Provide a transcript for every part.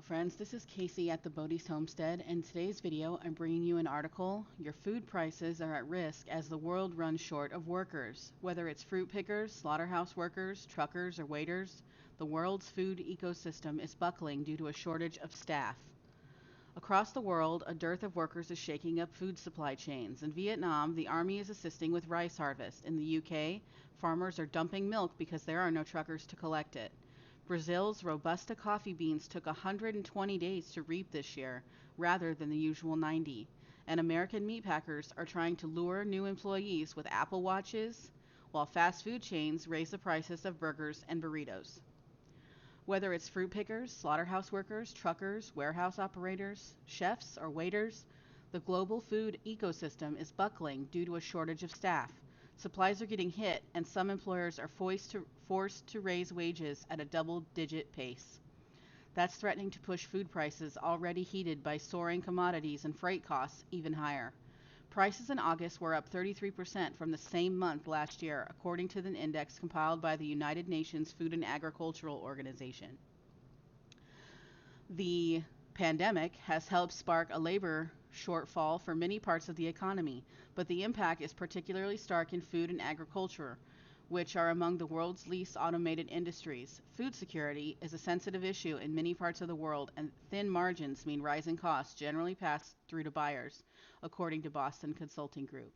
Hello friends, this is Casey at the Bodie's Homestead. In today's video, I'm bringing you an article, Your Food Prices Are at Risk as the World Runs Short of Workers. Whether it's fruit pickers, slaughterhouse workers, truckers, or waiters, the world's food ecosystem is buckling due to a shortage of staff. Across the world, a dearth of workers is shaking up food supply chains. In Vietnam, the army is assisting with rice harvest. In the UK, farmers are dumping milk because there are no truckers to collect it. Brazil's Robusta coffee beans took 120 days to reap this year, rather than the usual 90. And American meatpackers are trying to lure new employees with Apple Watches, while fast food chains raise the prices of burgers and burritos. Whether it's fruit pickers, slaughterhouse workers, truckers, warehouse operators, chefs, or waiters, the global food ecosystem is buckling due to a shortage of staff. Supplies are getting hit, and some employers are forced to raise wages at a double-digit pace. That's threatening to push food prices already heated by soaring commodities and freight costs even higher. Prices in August were up 33% from the same month last year, according to an index compiled by the United Nations Food and Agricultural Organization. The pandemic has helped spark a labor shortfall for many parts of the economy, but the impact is particularly stark in food and agriculture, which are among the world's least automated industries. Food security is a sensitive issue in many parts of the world, and thin margins mean rising costs generally pass through to buyers, according to Boston Consulting Group.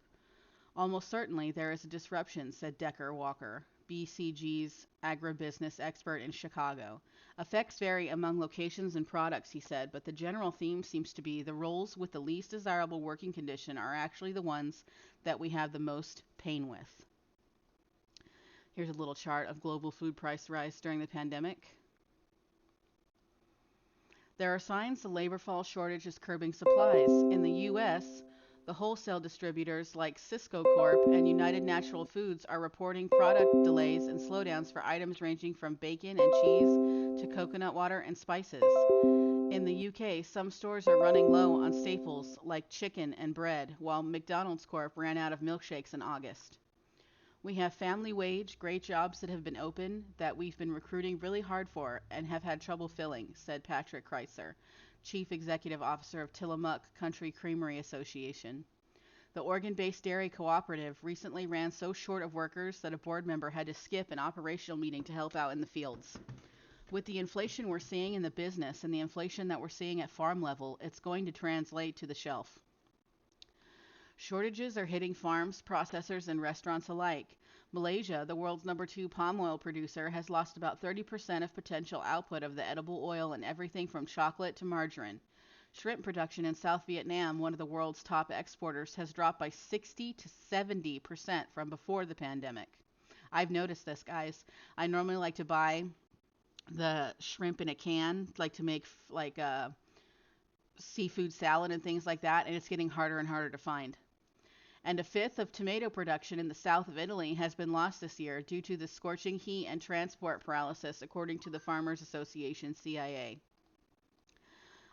Almost certainly there is a disruption, said Decker Walker, BCG's agribusiness expert in Chicago. Effects vary among locations and products, he said, but the general theme seems to be the roles with the least desirable working condition are actually the ones that we have the most pain with. Here's a little chart of global food price rise during the pandemic. There are signs the labor force shortage is curbing supplies. In the U.S., the wholesale distributors like Sysco Corp and United Natural Foods are reporting product delays and slowdowns for items ranging from bacon and cheese to coconut water and spices. In the UK, some stores are running low on staples like chicken and bread, while McDonald's Corp ran out of milkshakes in August. We have family wage, great jobs that have been open that we've been recruiting really hard for and have had trouble filling, said Patrick Kreitzer, Chief Executive Officer of Tillamook Country Creamery Association. The Oregon-based dairy cooperative recently ran so short of workers that a board member had to skip an operational meeting to help out in the fields. With the inflation we're seeing in the business and the inflation that we're seeing at farm level, it's going to translate to the shelf. Shortages are hitting farms, processors, and restaurants alike. Malaysia, the world's #2 palm oil producer, has lost about 30% of potential output of the edible oil in everything from chocolate to margarine. Shrimp production in South Vietnam, one of the world's top exporters, has dropped by 60 to 70% from before the pandemic. I've noticed this, guys. I normally like to buy the shrimp in a can, like to make like a seafood salad and things like that, and it's getting harder and harder to find. And a fifth of tomato production in the south of Italy has been lost this year due to the scorching heat and transport paralysis, according to the Farmers Association CIA.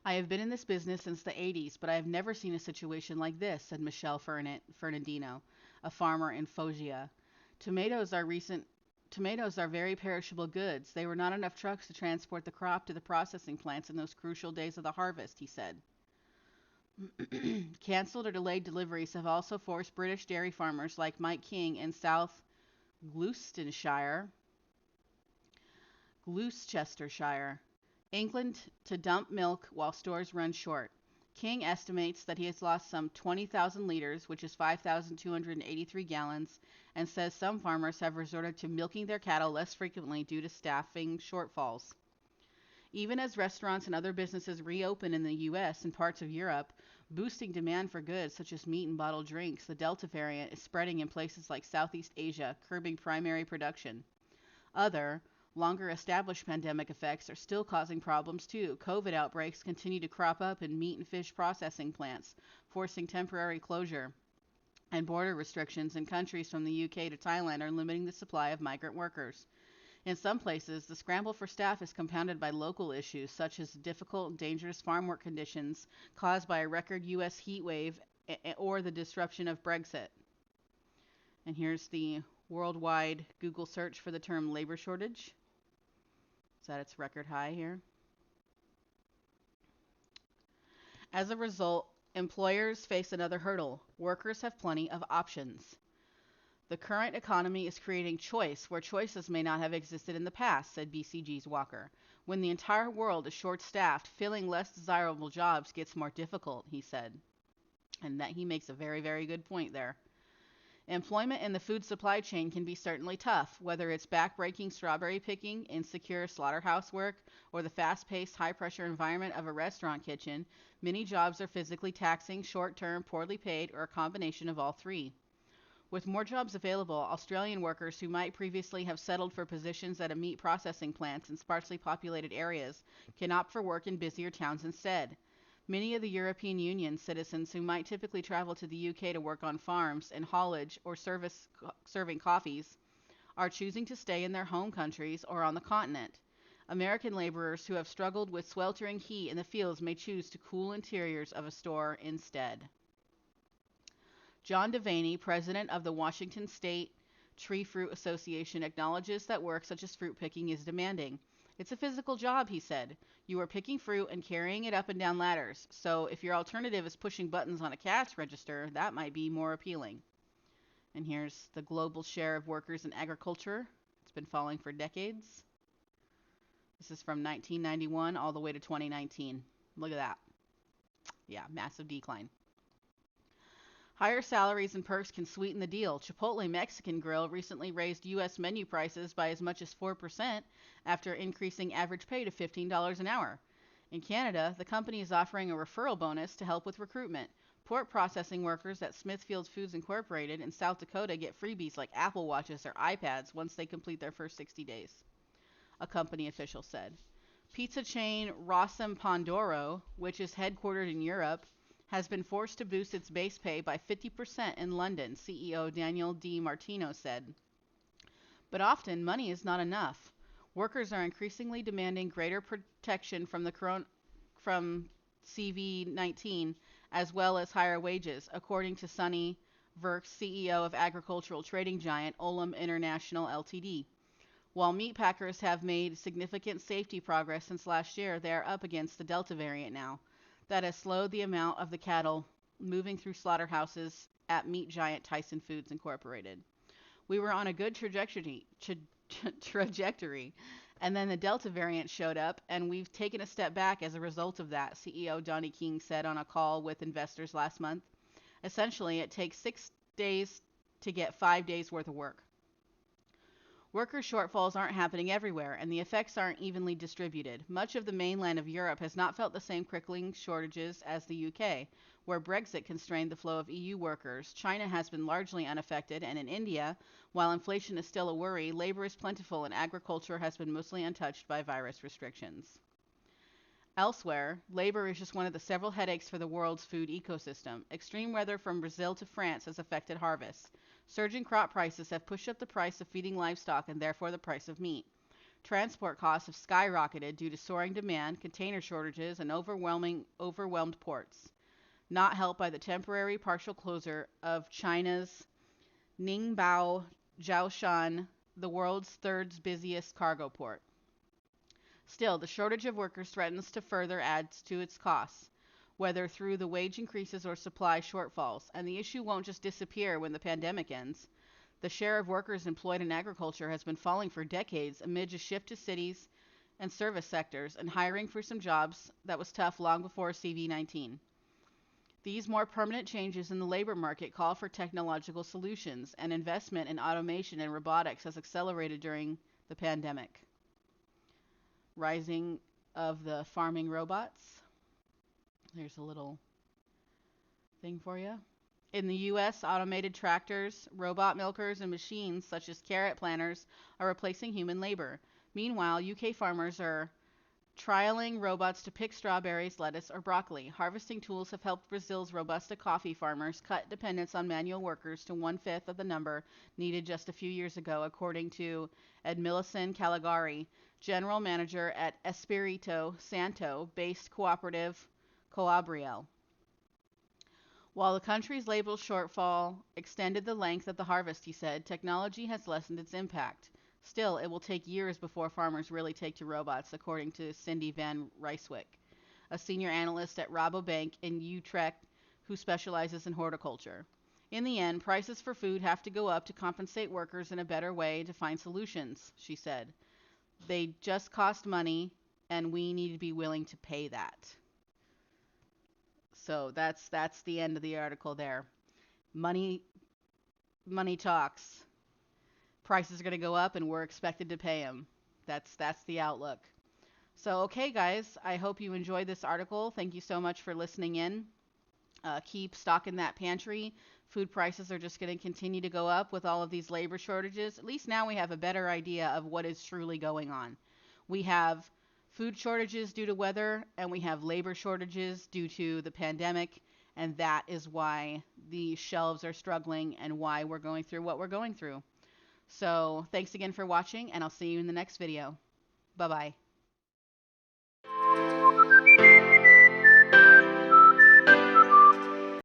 I have been in this business since the 80s, but I have never seen a situation like this, said Michelle Fernandino, a farmer in Foggia. Tomatoes are very perishable goods. There were not enough trucks to transport the crop to the processing plants in those crucial days of the harvest, he said. Cancelled or delayed deliveries have also forced British dairy farmers like Mike King in South Gloucestershire, England to dump milk while stores run short. King estimates that he has lost some 20,000 liters, which is 5,283 gallons, and says some farmers have resorted to milking their cattle less frequently due to staffing shortfalls. Even as restaurants and other businesses reopen in the U.S. and parts of Europe, boosting demand for goods such as meat and bottled drinks, the Delta variant is spreading in places like Southeast Asia, curbing primary production. Other, longer established pandemic effects are still causing problems too. COVID outbreaks continue to crop up in meat and fish processing plants, forcing temporary closure. And border restrictions in countries from the UK to Thailand are limiting the supply of migrant workers. In some places, the scramble for staff is compounded by local issues such as difficult and dangerous farm work conditions caused by a record U.S. heat wave or the disruption of Brexit. And here's the worldwide Google search for the term labor shortage. It's at its record high here. As a result, employers face another hurdle. Workers have plenty of options. The current economy is creating choice where choices may not have existed in the past, said BCG's Walker. When the entire world is short staffed, filling less desirable jobs gets more difficult, he said. And that he makes a very, very good point there. Employment in the food supply chain can be certainly tough, whether it's back-breaking strawberry picking, insecure slaughterhouse work, or the fast-paced, high-pressure environment of a restaurant kitchen. Many jobs are physically taxing, short-term, poorly paid, or a combination of all three. With more jobs available, Australian workers who might previously have settled for positions at a meat processing plants in sparsely populated areas can opt for work in busier towns instead. Many of the European Union citizens who might typically travel to the UK to work on farms and haulage or serving coffees are choosing to stay in their home countries or on the continent. American laborers who have struggled with sweltering heat in the fields may choose to cool interiors of a store instead. John Devaney, president of the Washington State Tree Fruit Association, acknowledges that work such as fruit picking is demanding. It's a physical job, he said. You are picking fruit and carrying it up and down ladders. So if your alternative is pushing buttons on a cash register, that might be more appealing. And here's the global share of workers in agriculture. It's been falling for decades. This is from 1991 all the way to 2019. Look at that. Yeah, massive decline. Higher salaries and perks can sweeten the deal. Chipotle Mexican Grill recently raised U.S. menu prices by as much as 4% after increasing average pay to $15 an hour. In Canada, the company is offering a referral bonus to help with recruitment. Pork processing workers at Smithfield Foods Incorporated in South Dakota get freebies like Apple Watches or iPads once they complete their first 60 days, a company official said. Pizza chain Rossum Pandoro, which is headquartered in Europe, has been forced to boost its base pay by 50% in London, CEO Daniel Di Martino said. But often, money is not enough. Workers are increasingly demanding greater protection from CV-19, as well as higher wages, according to Sonny Verks, CEO of agricultural trading giant Olam International Ltd. While meat packers have made significant safety progress since last year, they are up against the Delta variant now. That has slowed the amount of the cattle moving through slaughterhouses at meat giant Tyson Foods Incorporated. We were on a good trajectory, and then the Delta variant showed up, and we've taken a step back as a result of that, CEO Donnie King said on a call with investors last month. Essentially, it takes 6 days to get 5 days worth of work. Worker shortfalls aren't happening everywhere, and the effects aren't evenly distributed. Much of the mainland of Europe has not felt the same crippling shortages as the UK, where Brexit constrained the flow of EU workers. China has been largely unaffected, and in India, while inflation is still a worry, labor is plentiful and agriculture has been mostly untouched by virus restrictions. Elsewhere, labor is just one of the several headaches for the world's food ecosystem. Extreme weather from Brazil to France has affected harvests. Surging crop prices have pushed up the price of feeding livestock and therefore the price of meat. Transport costs have skyrocketed due to soaring demand, container shortages, and overwhelmed ports, not helped by the temporary partial closure of China's Ningbo Zhoushan, the world's third busiest cargo port. Still, the shortage of workers threatens to further add to its costs, whether through the wage increases or supply shortfalls, and the issue won't just disappear when the pandemic ends. The share of workers employed in agriculture has been falling for decades amid a shift to cities and service sectors and hiring for some jobs that was tough long before CV-19. These more permanent changes in the labor market call for technological solutions, and investment in automation and robotics has accelerated during the pandemic. Rising of the farming robots. There's a little thing for you. In the U.S., automated tractors, robot milkers, and machines such as carrot planters are replacing human labor. Meanwhile, UK farmers are trialing robots to pick strawberries, lettuce, or broccoli. Harvesting tools have helped Brazil's Robusta coffee farmers cut dependence on manual workers to 1/5 of the number needed just a few years ago, according to Edmilson Caligari, general manager at Espirito Santo-based cooperative Coabriel. While the country's labor shortfall extended the length of the harvest, he said, technology has lessened its impact. Still, it will take years before farmers really take to robots, according to Cindy Van Ryswyk, a senior analyst at Rabobank in Utrecht who specializes in horticulture. In the end, prices for food have to go up to compensate workers in a better way to find solutions, she said. They just cost money, and we need to be willing to pay that. So that's the end of the article there. Money talks. Prices are going to go up, and we're expected to pay them. That's the outlook. So, okay, guys, I hope you enjoyed this article. Thank you so much for listening in. Keep stocking that pantry. Food prices are just going to continue to go up with all of these labor shortages. At least now we have a better idea of what is truly going on. We have food shortages due to weather, and we have labor shortages due to the pandemic, and that is why the shelves are struggling and why we're going through what we're going through. So thanks again for watching, and I'll see you in the next video. Bye-bye.